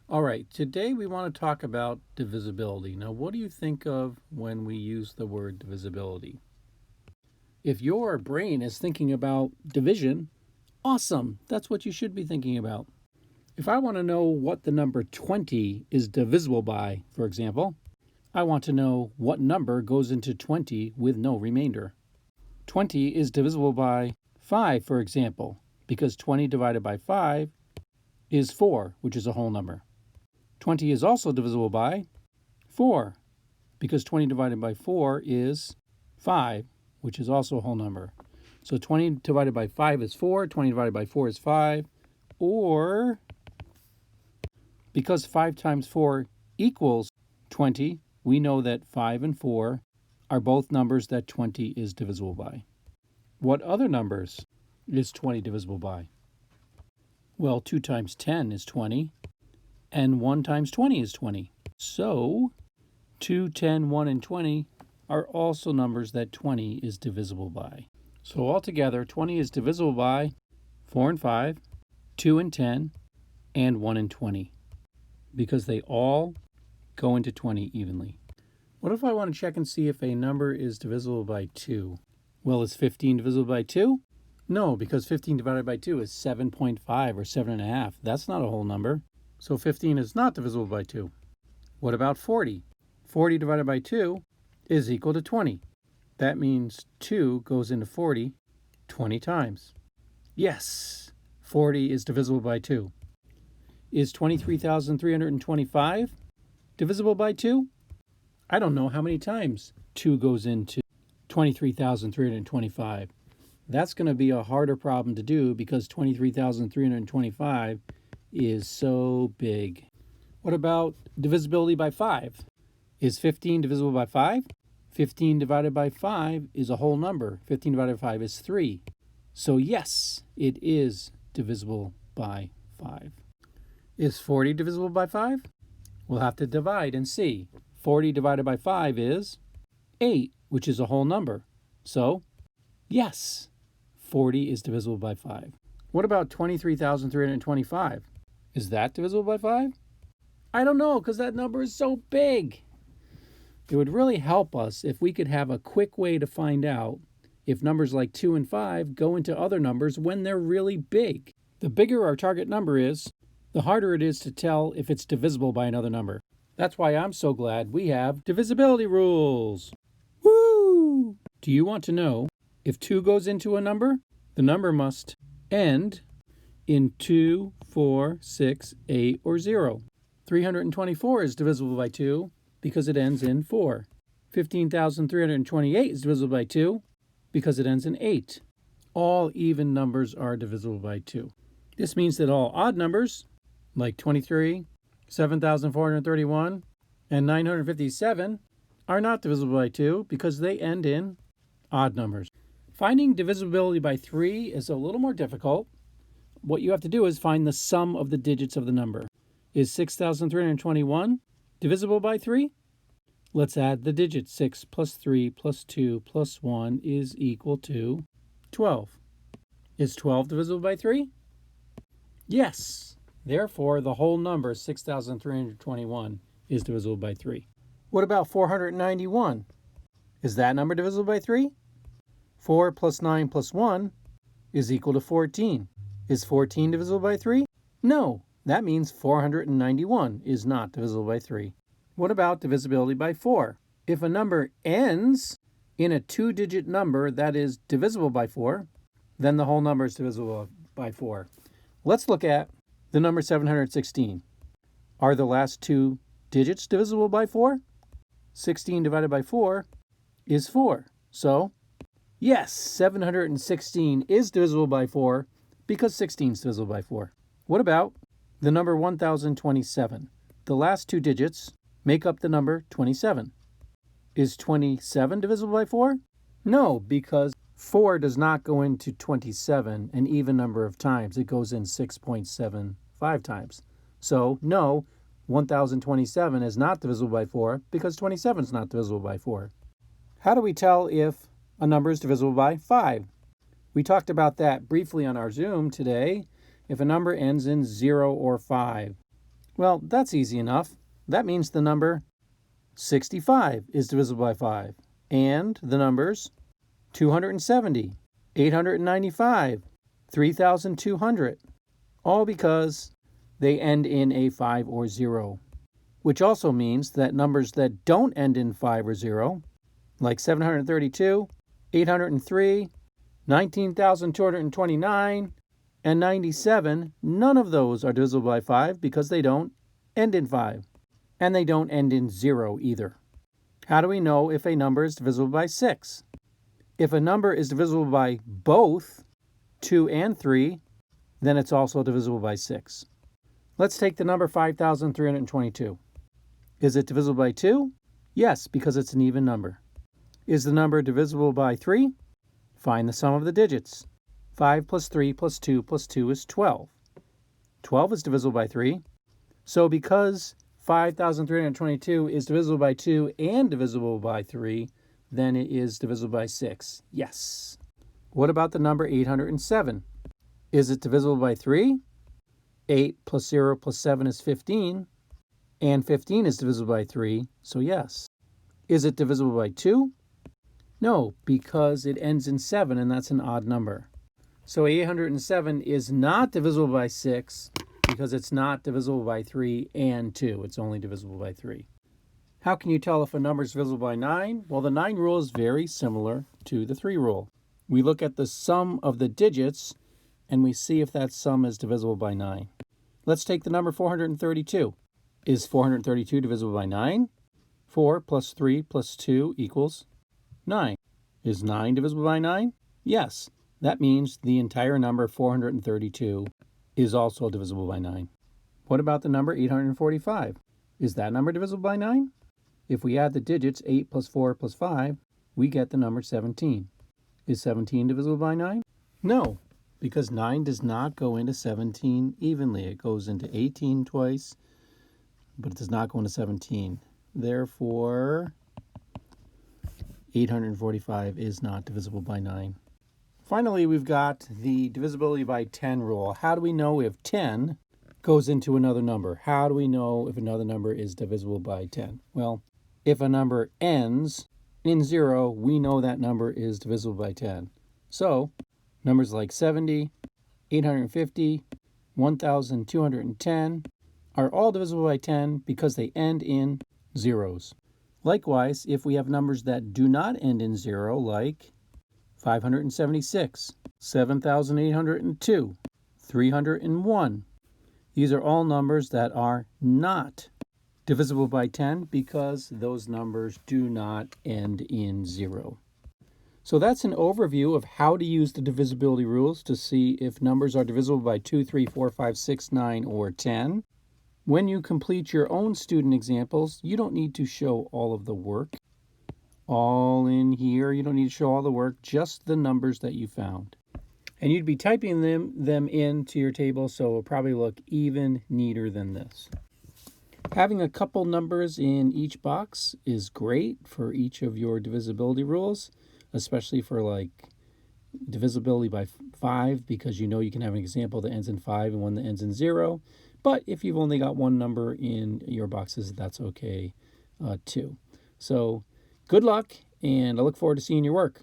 All right, today we want to talk about divisibility. Now, what do you think of when we use the word divisibility? If your brain is thinking about division, awesome, that's what you should be thinking about. If I want to know what the number 20 is divisible by, for example, I want to know what number goes into 20 with no remainder. 20 is divisible by 5, for example, because 20 divided by 5 is 4, which is a whole number. 20 is also divisible by 4, because 20 divided by 4 is 5, which is also a whole number. So 20 divided by 5 is 4, 20 divided by 4 is 5, or because 5 times 4 equals 20, we know that 5 and 4 are both numbers that 20 is divisible by. What other numbers is 20 divisible by? Well, 2 times 10 is 20, and 1 times 20 is 20. So 2, 10, 1, and 20 are also numbers that 20 is divisible by. So altogether, 20 is divisible by 4 and 5, 2 and 10, and 1 and 20, because they all go into 20 evenly. What if I want to check and see if a number is divisible by 2? Well, is 15 divisible by 2? No, because 15 divided by 2 is 7.5 or 7.5. That's not a whole number. So 15 is not divisible by 2. What about 40? 40 divided by 2 is equal to 20. That means 2 goes into 40 20 times. Yes, 40 is divisible by 2. Is 23,325 divisible by 2? I don't know how many times 2 goes into 23,325. That's going to be a harder problem to do because 23,325 is so big. What about divisibility by 5? Is 15 divisible by 5? 15 divided by 5 is a whole number. 15 divided by 5 is 3. So yes, it is divisible by 5. Is 40 divisible by 5? We'll have to divide and see. 40 divided by 5 is 8, which is a whole number. So yes, 40 is divisible by 5. What about 23,325? Is that divisible by 5? I don't know, because that number is so big. It would really help us if we could have a quick way to find out if numbers like 2 and 5 go into other numbers when they're really big. The bigger our target number is, the harder it is to tell if it's divisible by another number. That's why I'm so glad we have divisibility rules. Woo! Do you want to know if 2 goes into a number? The number must end in 2, 4, 6, 8, or 0. 324 is divisible by 2 because it ends in 4. 15,328 is divisible by 2 because it ends in 8. All even numbers are divisible by 2. This means that all odd numbers, like 23, 7,431, and 957, are not divisible by 2 because they end in odd numbers. Finding divisibility by 3 is a little more difficult. What you have to do is find the sum of the digits of the number. Is 6,321 divisible by 3? Let's add the digits. 6 plus 3 plus 2 plus 1 is equal to 12. Is 12 divisible by 3? Yes. Therefore, the whole number 6,321 is divisible by 3. What about 491? Is that number divisible by 3? 4 plus 9 plus 1 is equal to 14. Is 14 divisible by 3? No. That means 491 is not divisible by 3. What about divisibility by 4? If a number ends in a 2-digit number that is divisible by 4, then the whole number is divisible by 4. Let's look at the number 716. Are the last 2 digits divisible by 4? 16 divided by 4 is 4. So, yes, 716 is divisible by 4 because 16 is divisible by 4. What about the number 1027? The last 2 digits make up the number 27. Is 27 divisible by 4? No, because 4 does not go into 27 an even number of times. It goes in 6.75 times. So, no, 1027 is not divisible by 4 because 27 is not divisible by 4. How do we tell if a number is divisible by 5? We talked about that briefly on our Zoom today. If a number ends in 0 or 5, Well, that's easy enough. That means the number 65 is divisible by 5. And the numbers 270, 895, 3,200. All because they end in a 5 or 0. Which also means that numbers that don't end in 5 or 0, like 732, 803, 19,229, and 97, none of those are divisible by 5 because they don't end in 5. And they don't end in 0 either. How do we know if a number is divisible by 6? If a number is divisible by both 2 and 3, then it's also divisible by 6. Let's take the number 5,322. Is it divisible by 2? Yes, because it's an even number. Is the number divisible by 3? Find the sum of the digits. 5 plus 3 plus 2 plus 2 is 12. 12 is divisible by 3. So because 5,322 is divisible by 2 and divisible by 3, then it is divisible by 6. Yes. What about the number 807? Is it divisible by 3? 8 plus 0 plus 7 is 15. And 15 is divisible by 3, so yes. Is it divisible by 2? No, because it ends in 7, and that's an odd number. So 807 is not divisible by 6 because it's not divisible by 3 and 2. It's only divisible by 3. How can you tell if a number is divisible by 9? Well, the 9 rule is very similar to the 3 rule. We look at the sum of the digits, and we see if that sum is divisible by 9. Let's take the number 432. Is 432 divisible by 9? 4 plus 3 plus 2 equals 9. Is 9 divisible by 9? Yes. That means the entire number 432 is also divisible by 9. What about the number 845? Is that number divisible by 9? If we add the digits 8 plus 4 plus 5, we get the number 17. Is 17 divisible by 9? No, because 9 does not go into 17 evenly. It goes into 18 twice, but it does not go into 17. Therefore, 845 is not divisible by 9. Finally, we've got the divisibility by 10 rule. How do we know if 10 goes into another number? How do we know if another number is divisible by 10? Well, if a number ends in 0, we know that number is divisible by 10. So, numbers like 70, 850, 1,210 are all divisible by 10 because they end in zeros. Likewise, if we have numbers that do not end in 0, like 576, 7,802, 301, these are all numbers that are not divisible by 10 because those numbers do not end in 0. So that's an overview of how to use the divisibility rules to see if numbers are divisible by 2, 3, 4, 5, 6, 9, or 10. When you complete your own student examples, you don't need to show all of the work. All in here, you don't need to show all the work, just the numbers that you found. And you'd be typing them into your table, so it'll probably look even neater than this. Having a couple numbers in each box is great for each of your divisibility rules, especially for like divisibility by 5, because you know you can have an example that ends in 5 and one that ends in 0. But if you've only got one number in your boxes, that's okay too. So good luck, and I look forward to seeing your work.